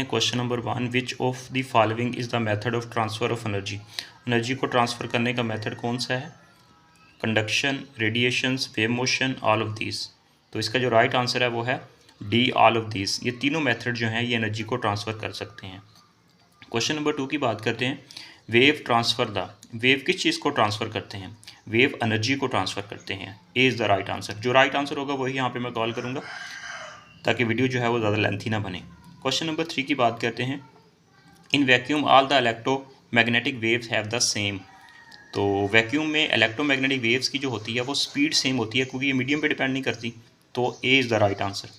Question number 1, which of the following is the method of transfer of energy. Energy को transfer करने का method कौन सा है? Conduction, radiations, wave motion, all of these. तो इसका जो राइट आंसर है वो है डी, ऑल ऑफ दीज। ये तीनों मेथड जो हैं ये एनर्जी को ट्रांसफ़र कर सकते हैं। क्वेश्चन नंबर 2 की बात करते हैं। वेव ट्रांसफ़र द, वेव किस चीज़ को ट्रांसफ़र करते हैं? वेव एनर्जी को ट्रांसफ़र करते हैं। A is the right answer. जो राइट आंसर होगा वही यहाँ पे मैं कॉल करूँगा ताकि वीडियो जो है वो ज़्यादा लेंथी ना बने। क्वेश्चन नंबर 3 की बात करते हैं। In vacuum all the electromagnetic waves have the same. तो वैक्यूम में इलेक्ट्रोमैग्नेटिक वेव्स की जो होती है वो स्पीड सेम होती है क्योंकि ये मीडियम पे डिपेंड नहीं करती। तो ए is the right answer.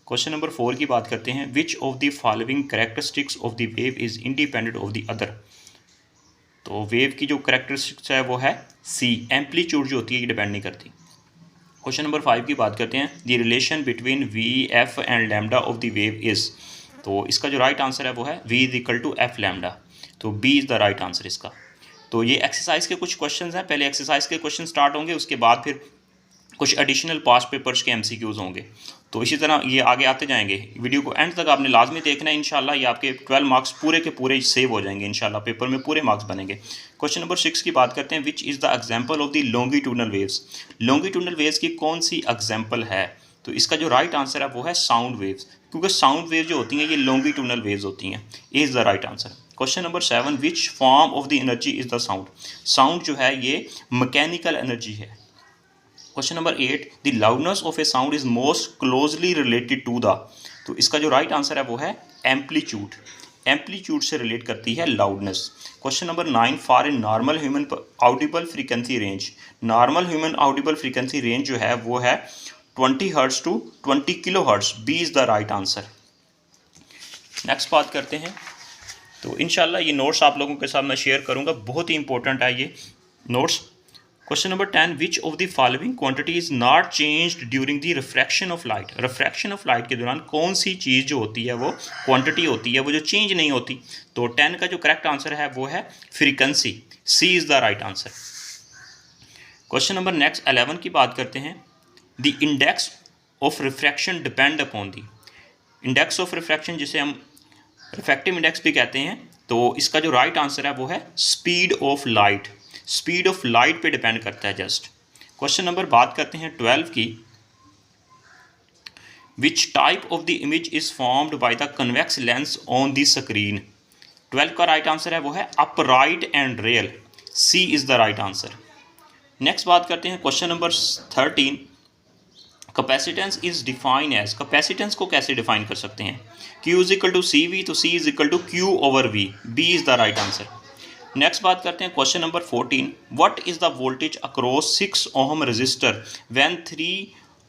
Question number 4 की बात करते हैं। विच of the following characteristics of the wave is independent of the other. तो वेव की जो कैरेक्टरिस्टिक्स है वो है सी, एम्पलीट्यूड जो होती है ये डिपेंड नहीं करती। क्वेश्चन नंबर 5 की बात करते हैं। The relation between V F and lambda of the wave is. तो इसका जो राइट आंसर है वो है v is equal to F lambda. तो b is the right answer इसका। तो ये एक्सरसाइज के कुछ क्वेश्चंस हैं। पहले एक्सरसाइज के क्वेश्चन स्टार्ट होंगे, उसके बाद फिर कुछ एडिशनल पास्ट पेपर्स के MCQs होंगे। तो इसी तरह ये आगे आते जाएंगे। वीडियो को एंड तक आपने लाजमी देखना है। इंशाल्लाह ये आपके 12 मार्क्स पूरे के पूरे सेव हो जाएंगे। इंशाल्लाह पेपर में पूरे मार्क्स बनेंगे। क्वेश्चन नंबर 6 की बात करते हैं। विच is the example of the longitudinal waves. Longitudinal waves की कौन सी एग्जाम्पल है? तो इसका जो राइट आंसर है वो है साउंड वेव्स, क्योंकि साउंड वेव जो होती हैं ये लॉन्गिट्यूडनल वेव्स होती हैं। A is the right answer. Question number 7, which form of the energy is the sound. Sound जो है ये मैकेनिकल एनर्जी है। Question number 8, the loudness of a sound is most closely related to the. तो इसका जो right answer है वो है एम्पलीट्यूड। एम्पलीट्यूड से रिलेट करती है loudness. Question number 9, for a normal human audible frequency range. Normal human audible frequency range जो है वो है 20 hertz to 20 kilo hertz. B is the right answer. Next बात करते हैं। तो इंशाल्लाह ये नोट्स आप लोगों के साथ मैं शेयर करूंगा, बहुत ही इंपॉर्टेंट है ये notes. Question number 10, which of the following quantity is not changed during the refraction of light. Refraction of light के दौरान कौन सी चीज़ जो होती है वो क्वांटिटी होती है वो जो चेंज नहीं होती। तो 10 का जो करेक्ट आंसर है वो है frequency. C is the right answer. Question number next 11 की बात करते हैं। The index of refraction depend upon the. Index of refraction जिसे हम रिफ्रैक्टिव इंडेक्स भी कहते हैं। तो इसका जो राइट आंसर है वो है speed of light. Speed of light पे डिपेंड करता है जस्ट। क्वेश्चन नंबर बात करते हैं 12 की। Which type of the image is formed by the convex lens on the screen. 12 का राइट आंसर है वो है upright and real. C is the right answer. Next बात करते हैं question number 13, capacitance is define as. Capacitance को कैसे define कर सकते हैं? Q is equal to C V, तो C is equal to Q over V। B is the right answer. Next बात करते हैं question number 14, what is the voltage across 6 ohm register when 3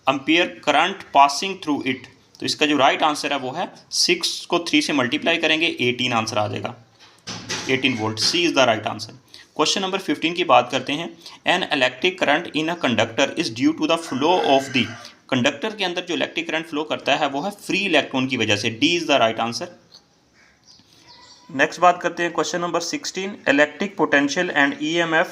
ampere current passing through it. तो इसका जो right answer है वो है 6 को 3 से मल्टीप्लाई करेंगे 18 आंसर आ जाएगा, 18 volt. C is the right answer. Question number 15 की बात करते हैं। An electric current in a conductor is due to the flow of the. Conductor के अंदर जो इलेक्ट्रिक करंट फ्लो करता है वो है फ्री इलेक्ट्रॉन की वजह से। D is the right answer. Next बात करते हैं question number 16, electric potential and EMF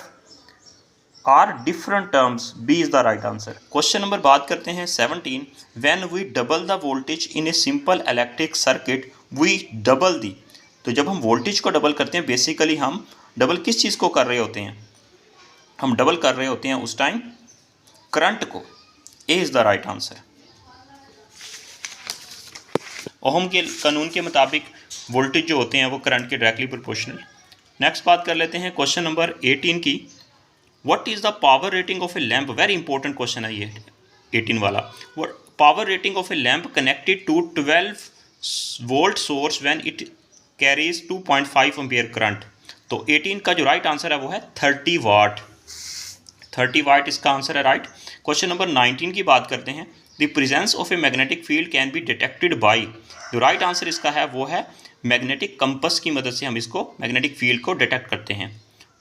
are different terms. B is the right answer. Question number बात करते हैं 17, when we double the voltage in a simple electric circuit we double the. तो जब हम voltage को डबल करते हैं basically हम डबल किस चीज़ को कर रहे होते हैं? हम डबल कर रहे होते हैं उस टाइम करंट को। ए is the right answer. Ohm के कानून के मुताबिक वोल्टेज जो होते हैं वो करंट के डायरेक्टली प्रोपोर्शनल। नेक्स्ट बात कर लेते हैं क्वेश्चन नंबर 18 की। What is the power rating of a lamp. Very important question है ये 18 वाला। Power rating of a lamp connected to 12 volt source when it carries 2.5 ampere current. तो 18 का जो राइट आंसर है वो है 30 वाट। 30 वाट इसका आंसर है राइट। क्वेश्चन नंबर 19 की बात करते हैं। The presence of a magnetic field can be detected by. जो राइट आंसर इसका है वो है मैग्नेटिक कंपस की मदद से हम इसको मैग्नेटिक फील्ड को डिटेक्ट करते हैं।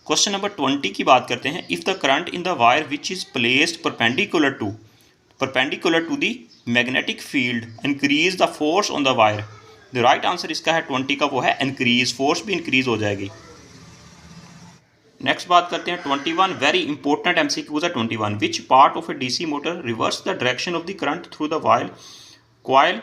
क्वेश्चन नंबर 20 की बात करते हैं। If the current in the wire which is placed perpendicular to the magnetic field increase the force on the wire. जो राइट आंसर इसका है 20 का वो है इंक्रीज। फोर्स भी इंक्रीज हो जाएगी। नेक्स्ट बात करते हैं 21, वेरी इंपॉर्टेंट MCQ है 21। Which part of A DC motor reverse the direction of the current through the wire coil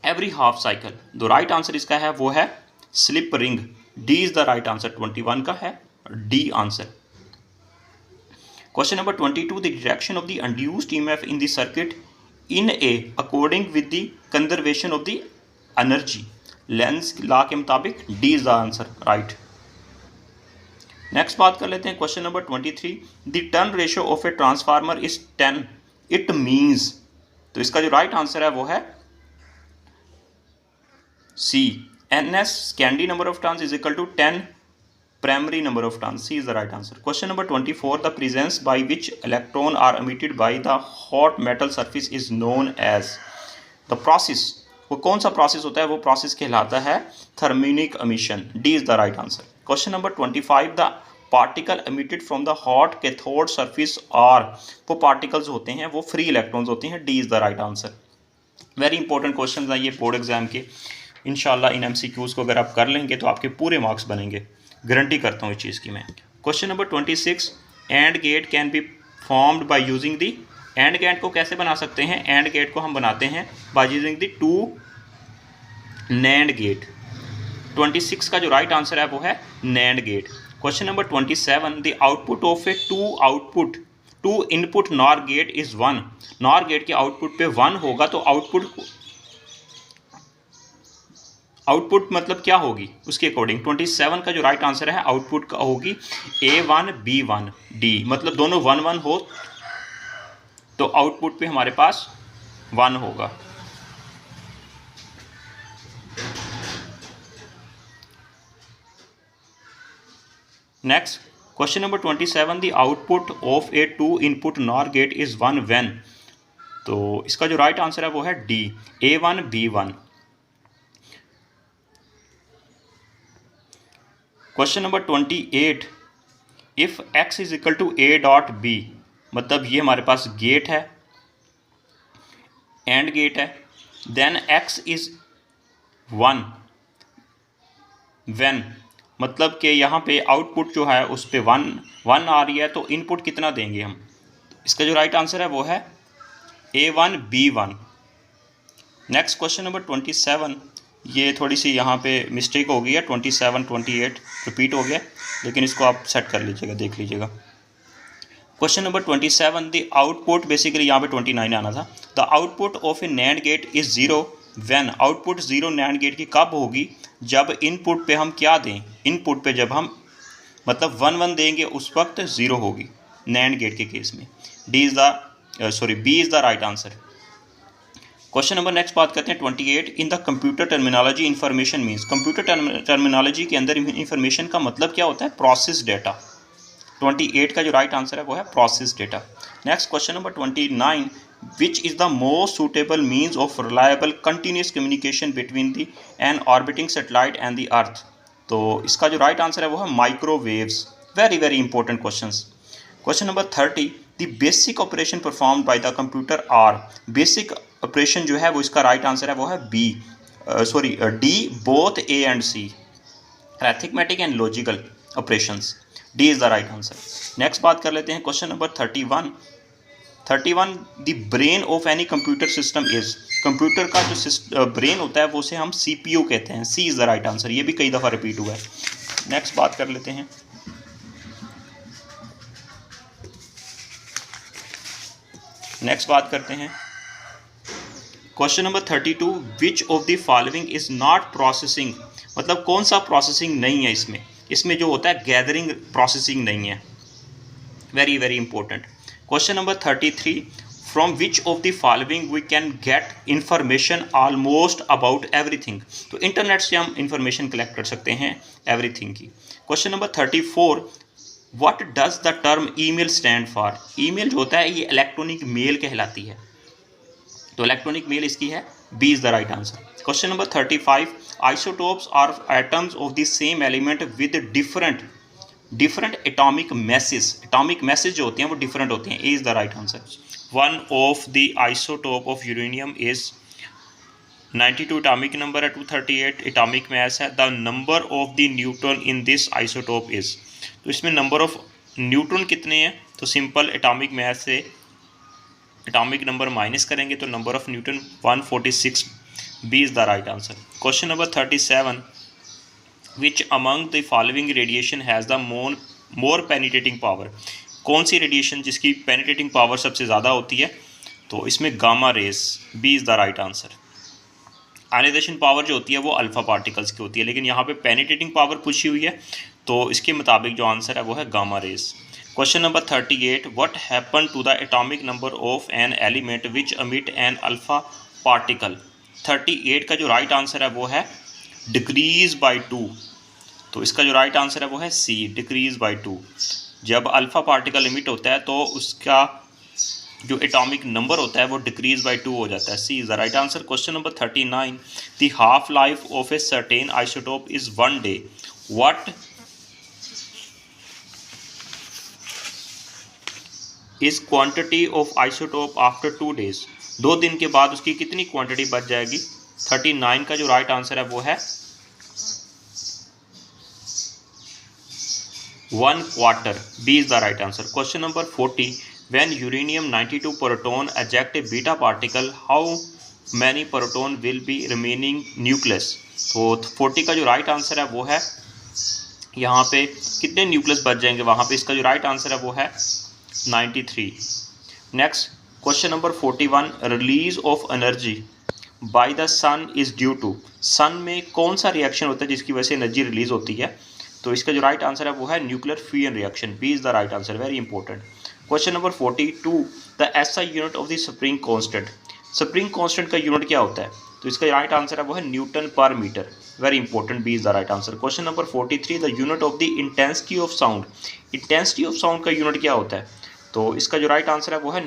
every half cycle. जो राइट आंसर इसका है वो है slip ring, D is the right answer, 21 का है D answer. Question number 22, the direction of the induced EMF in the circuit in A according with the conservation of the energy, Lenz law के मुताबिक, D is the answer right. Next बात कर लेते हैं question number 23, the turn ratio of a transformer is 10, it means. तो इसका जो right answer है वो है सी, NS secondary number of turns is equal to 10 primary number of turns, C is the right answer। Question number 24, the presence by which electron are emitted by the hot metal surface is known as, the process, वो कौन सा process होता है, वो process कहलाता है थर्मिनिक emission, D is the right answer। Question number 25, the particle emitted from the hot cathode surface are, वो particles होते हैं वो फ्री इलेक्ट्रॉन्स होते हैं, D is the right answer। Very important question हैं ये बोर्ड एग्जाम के, इंशाल्लाह इन MCQs को अगर आप कर लेंगे तो आपके पूरे मार्क्स बनेंगे, गारंटी करता हूँ इस चीज़ की मैं। Question number 26, and gate can be formed by using the, and gate को कैसे बना सकते हैं, एंड गेट को हम बनाते हैं by using the two NAND gate. 26 का जो राइट आंसर है वो है NAND gate. Question number 27, the output of a two input NOR gate is 1, NOR gate के आउटपुट पे 1 होगा तो आउटपुट मतलब क्या होगी उसके अकॉर्डिंग। 27 का जो राइट आंसर है आउटपुट का होगी A1 B1 D, मतलब दोनों 1 1 हो तो आउटपुट पे हमारे पास 1 होगा। Next question number 27, the output of a two input NOR gate is 1 when, तो इसका जो राइट आंसर है वो है D, A1 B1। Question number 28, if x is equal to A dot B, मतलब ये हमारे पास गेट है, एंड गेट है, देन x इज 1 व्हेन, मतलब कि यहाँ पे आउटपुट जो है उस पर 1 आ रही है तो इनपुट कितना देंगे हम। इसका जो राइट आंसर है वो है A1 B1। Next question number 27, ये थोड़ी सी यहाँ पे मिस्टेक हो गई है, 27 28 रिपीट हो गया, लेकिन इसको आप सेट कर लीजिएगा, देख लीजिएगा। Question number 27, the output, basically यहाँ पे 29 आना था, the output of a NAND gate is 0 when, output 0 NAND gate की कब होगी, जब इनपुट पे हम क्या दें, इनपुट पे जब हम मतलब 1 1 देंगे उस वक्त 0 होगी नैंड गेट के केस में, B is the right answer. Question number next बात करते हैं 28, in the computer terminology information means, computer terminology के अंदर इंफॉर्मेशन का मतलब क्या होता है, प्रोसेस डेटा। 28 का जो राइट आंसर है वो है process data. Next question number 29, which is the most suitable means of reliable continuous communication between the an orbiting satellite and the earth, तो इसका जो राइट आंसर है वो है microwaves. Very very important questions. Question number 30, the basic operation performed by the computer are, basic operation जो है वो इसका राइट आंसर है वो है D, both A and C, arithmetic and logical operations, D is the right answer. Next बात कर लेते हैं question number 31, the brain of any computer system is, computer का जो ब्रेन होता है वो उसे हम CPU कहते हैं, C is the right answer, ये भी कई दफ़ा रिपीट हुआ है। नेक्स्ट बात कर लेते हैं करते हैं question number 32, which of the following is not processing, मतलब कौन सा प्रोसेसिंग नहीं है इसमें जो होता है गैदरिंग प्रोसेसिंग नहीं है। Very very important. Question number 33, from which of the following we can get information almost about everything, तो इंटरनेट से हम इंफॉर्मेशन कलेक्ट कर सकते हैं एवरीथिंग की। Question number 34, what does the term email stand for, email जो होता है ये इलेक्ट्रॉनिक मेल कहलाती है, तो इलेक्ट्रॉनिक मेल इसकी है, B is the right answer. Question number 35, isotopes are atoms of the same element with different atomic message, atomic message जो होते हैं वो डिफरेंट होते हैं, A is the right answer. One of the isotope of uranium is 92 atomic number है, 238 atomic mass है, the number of the neutron in this isotope is, तो इसमें नंबर ऑफ न्यूट्रॉन कितने हैं, तो सिंपल एटॉमिक मास से atomic number minus करेंगे तो number of newton 146 B is the right answer. Question number 37, which among the following radiation has the more penetrating power. कौन सी रेडिएशन जिसकी पेनिट्रेटिंग पावर सबसे ज़्यादा होती है? तो इसमें gamma rays, B is the right answer. Ionization power जो होती है वो अल्फ़ा पार्टिकल्स की होती है, लेकिन यहाँ पे पेनिट्रेटिंग पावर पूछी हुई है, तो इसके मुताबिक जो आंसर है वो है gamma rays. Question number 38, what happen to the atomic number of an element which emit an alpha particle. 38 का जो राइट आंसर है वो है डिक्रीज बाई 2। तो इसका जो राइट आंसर है वो है सी, डिक्रीज बाई 2। जब अल्फ़ा पार्टिकल इमिट होता है तो उसका जो एटॉमिक नंबर होता है वो डिक्रीज बाई 2 हो जाता है। C is the right answer. Question number 39, the half life of a certain isotope is 1 day. What is quantity of isotope after 2 days. 2 दिन के बाद उसकी कितनी क्वांटिटी बच जाएगी? 39 का जो राइट आंसर है वो है 1/4, B is the right answer. Question number 40, when uranium 92 proton eject a beta particle, how many proton will be remaining nucleus। तो 40 का जो राइट आंसर है वो है, यहाँ पे कितने न्यूक्लियस बच जाएंगे वहाँ पे, इसका जो राइट आंसर है वो है 93। Next question number 41, release of energy by the sun is due to. Sun में कौन सा रिएक्शन होता है जिसकी वजह से एनर्जी रिलीज होती है? तो इसका जो राइट आंसर है वो है nuclear fusion reaction, B is the right answer, very important. Question number 42, the SI unit of the spring constant. Spring constant का यूनिट क्या होता है? तो इसका राइट आंसर है वो है newton per metre, very important, B is the right answer. Question number 43, the unit of the intensity of sound. Intensity of sound का यूनिट क्या होता है? तो इसका जो राइट आंसर है वो है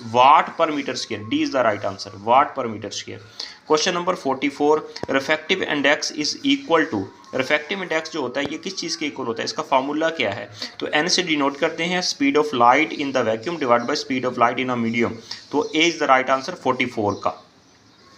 watt per metre square, D is the right answer, watt per metre square. Question number 44, refractive index is equal to. Refractive index जो होता है ये किस चीज़ के इक्वल होता है? इसका फार्मूला क्या है? तो एन से डिनोट करते हैं speed of light in the vacuum divide by speed of light in a medium. तो ए इज द राइट आंसर 44 का।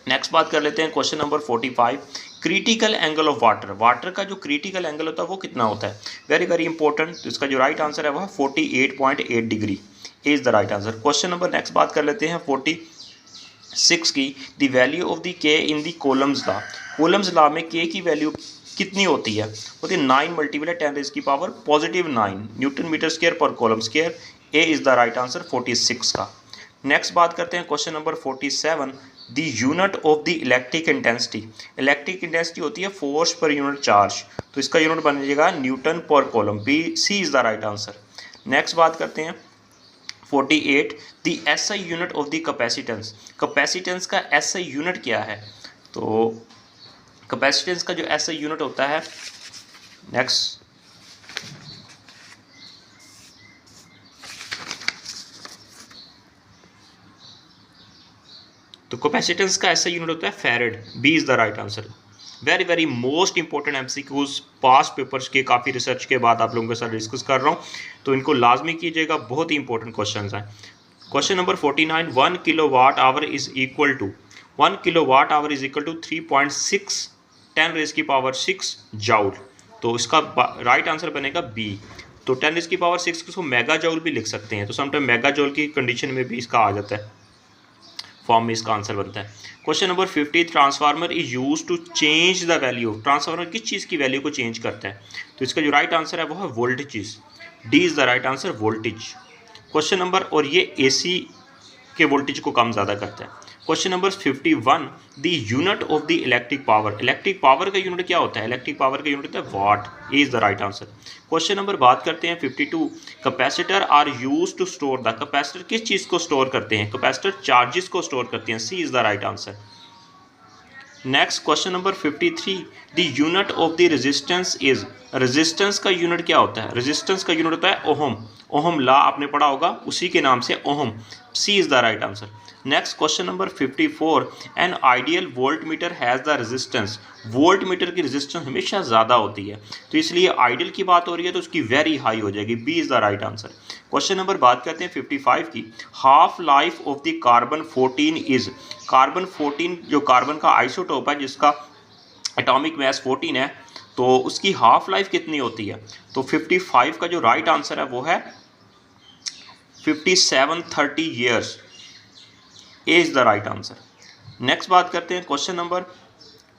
नेक्स्ट बात कर लेते हैं question number 45, critical angle of water. Water का जो क्रिटिकल एंगल होता है वो कितना होता है? Very very important. तो इसका जो राइट आंसर है वो है 48.8 degree, A is the right answer. Question number next बात कर लेते हैं 46 की, द वैल्यू ऑफ द के in the columns law. Columns law में के की वैल्यू कितनी होती है? होती है 9 मल्टीप्लाई 10 रेज़ की पावर +9 न्यूटन मीटर स्क्वायर पर column square, A is the right answer 46 का। नेक्स्ट बात करते हैं question number 47, the unit of the electric intensity. Electric intensity होती है फोर्स पर यूनिट चार्ज, तो इसका यूनिट बन जाएगा newton per coulomb, B C is the right answer. Next बात करते हैं 48, the SI unit of the capacitance. Capacitance का एसआई यूनिट क्या है? तो कैपेसिटेंस का जो एसआई यूनिट होता है, नेक्स्ट तो कैपेसिटेंस का ऐसा यूनिट होता है farad, B is the right answer. Very very most important MCQs past papers के काफ़ी रिसर्च के बाद आप लोगों के साथ डिस्कस कर रहा हूँ, तो इनको लाजमी कीजिएगा, बहुत ही इंपॉर्टेंट क्वेश्चन हैं। Question number 49, 1 kilowatt hour is equal to 1 kilowatt hour is equal to 3.6 10 raise की पावर 6 जाउल। तो इसका राइट आंसर बनेगा बी। तो 10 रेज़ की पावर 6 को मेगा जाउल भी लिख सकते हैं, तो समटाइम मेगा जाउल की कंडीशन में भी इसका आ जाता है, फॉर्म में इसका आंसर बनता है। Question number 50, transformer is use to change the value. Transformer किस चीज़ की वैल्यू को चेंज करता है? तो इसका जो राइट आंसर है वो है voltage, D is the right answer, voltage. Question number, और ये एसी के वोल्टेज को कम ज़्यादा करता है। Question number 51, the unit of the electric power. Electric power का यूनिट क्या होता है? इलेक्ट्रिक पावर का यूनिट होता है watt, A is the right answer. Question number बात करते हैं 52, capacitor are use to store the. Capacitor किस चीज़ को स्टोर करते हैं? कैपेसिटर चार्जेस को स्टोर करते हैं, C is the right answer. Next question number 53, the unit of the resistance is. Resistance का यूनिट क्या होता है? रेजिस्टेंस का यूनिट होता है ओहम। ओहम लॉ आपने पढ़ा होगा, उसी के नाम से ohm, C is the right answer. Next question number 54, an ideal volt meter has the resistance. Volt meter की रेजिस्टेंस हमेशा ज़्यादा होती है, तो इसलिए आइडियल की बात हो रही है तो उसकी वेरी हाई हो जाएगी, B is the right answer. Question number बात करते हैं 55 की, half life of the carbon 14 is. Carbon 14 जो कार्बन का आइसोटोप है जिसका एटॉमिक मास 14 है, तो उसकी हाफ लाइफ कितनी होती है? तो 55 का जो राइट आंसर है वो है 5730 years, A is the right answer. Next बात करते हैं question number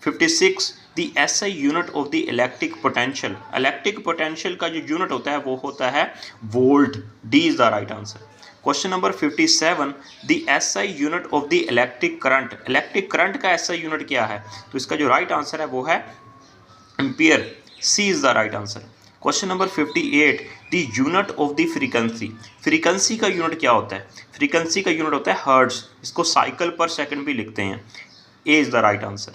56, the SI unit of the electric potential. Electric potential का जो यूनिट होता है वो होता है volt. D is the right answer. Question number 57, the SI unit of the electric current. Electric current का एसआई यूनिट क्या है? तो इसका जो राइट आंसर है वो है ampere. C is the right answer. Question number 58, the unit of the frequency. Frequency का यूनिट क्या होता है? फ्रीक्वेंसी का यूनिट होता है हर्ट्ज। इसको साइकिल पर सेकंड भी लिखते हैं। A is the right answer.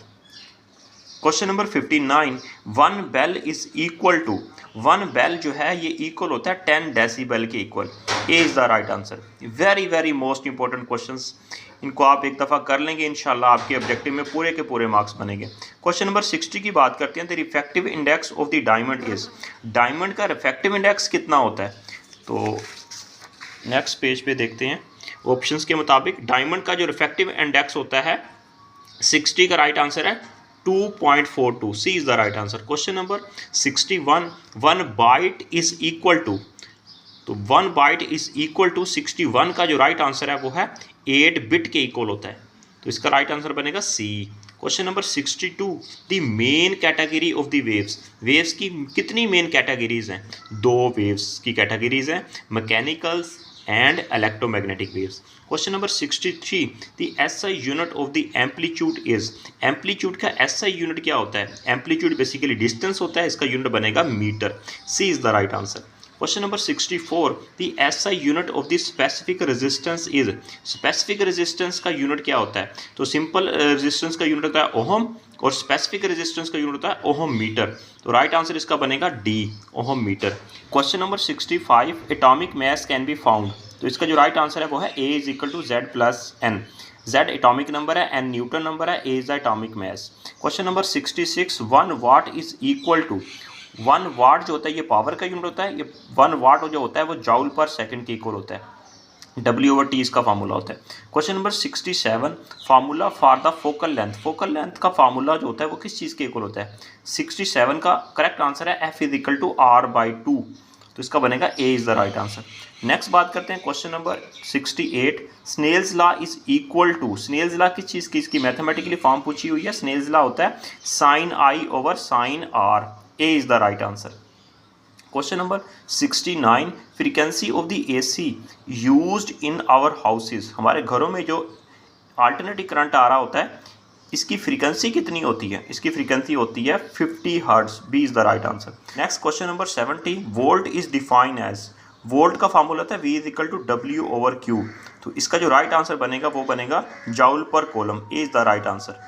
Question number 59, one bel is equal to. One bel जो है ये इक्वल होता है 10 डेसिबल के equal. A is the right answer. Very very most important questions, इनको आप एक दफ़ा कर लेंगे इंशाल्लाह आपके ऑब्जेक्टिव में पूरे के पूरे मार्क्स बनेंगे। क्वेश्चन नंबर 60 की बात करते हैं, the refractive index of the diamond is. Diamond का रिफ्रैक्टिव इंडेक्स कितना होता है? तो नेक्स्ट पेज पे देखते हैं। ऑप्शंस के मुताबिक डायमंड का जो रिफ्रैक्टिव इंडेक्स होता है 60 का राइट आंसर है 2.42। C is the right answer. Question number 61, one byte is equal to. तो one byte is equal to 61 का जो राइट आंसर है वो है 8 बिट के इक्वल होता है। तो इसका राइट आंसर बनेगा C. Question number 62, the main category of the waves. Waves की कितनी मेन कैटेगरीज हैं? 2 वेव्स की कैटेगरीज हैं, mechanicals and electromagnetic waves. Question number 63, the SI unit of the amplitude is. Amplitude का एसआई यूनिट क्या होता है? एम्पलीट्यूड बेसिकली डिस्टेंस होता है, इसका यूनिट बनेगा metre. C is the right answer. Question number 64, the SI unit of the specific resistance is. Specific resistance का unit क्या होता है? तो सिंपल रेजिस्टेंस का यूनिट होता है ओहम और स्पेसिफिक रेजिस्टेंस का यूनिट होता है ओहम मीटर। तो राइट आंसर इसका बनेगा D, ohm metre. Question number 65, atomic mass can be found. तो इसका जो राइट आंसर है वो है A is equal to Z plus N. Z atomic number है, एन न्यूटन नंबर है, A is the atomic mass. Question number 66, 1 watt is equal to. 1 watt जो होता है ये पावर का यूनिट होता है, ये 1 वाट जो होता है वो जॉउल पर सेकंड के इक्वल होता है। W/T इसका फार्मूला होता है। Question number 67, formula for the focal length. Focal length का फार्मूला जो होता है वो किस चीज़ के इक्वल होता है? 67 का करेक्ट आंसर है F is equal to R/2। तो इसका बनेगा A is the right answer. Next बात करते हैं question number 68, Snell's law is equal to. Snell's law किस चीज़ की? इसकी मैथमेटिकली फॉर्म पूछी हुई है। स्नेल्स लॉ होता है sin I over sin R। A is the right answer. Question number 69, frequency of the AC used in our houses. हमारे घरों में जो अल्टरनेटिव करंट आ रहा होता है इसकी फ्रीक्वेंसी कितनी होती है? इसकी फ्रीक्वेंसी होती है 50 hertz. B is the right answer. Next question number 70, volt is define as. Volt का फार्मूला होता है V is equal to W/Q। तो इसका जो राइट आंसर बनेगा वो बनेगा जॉउल पर coulomb. A is the right answer.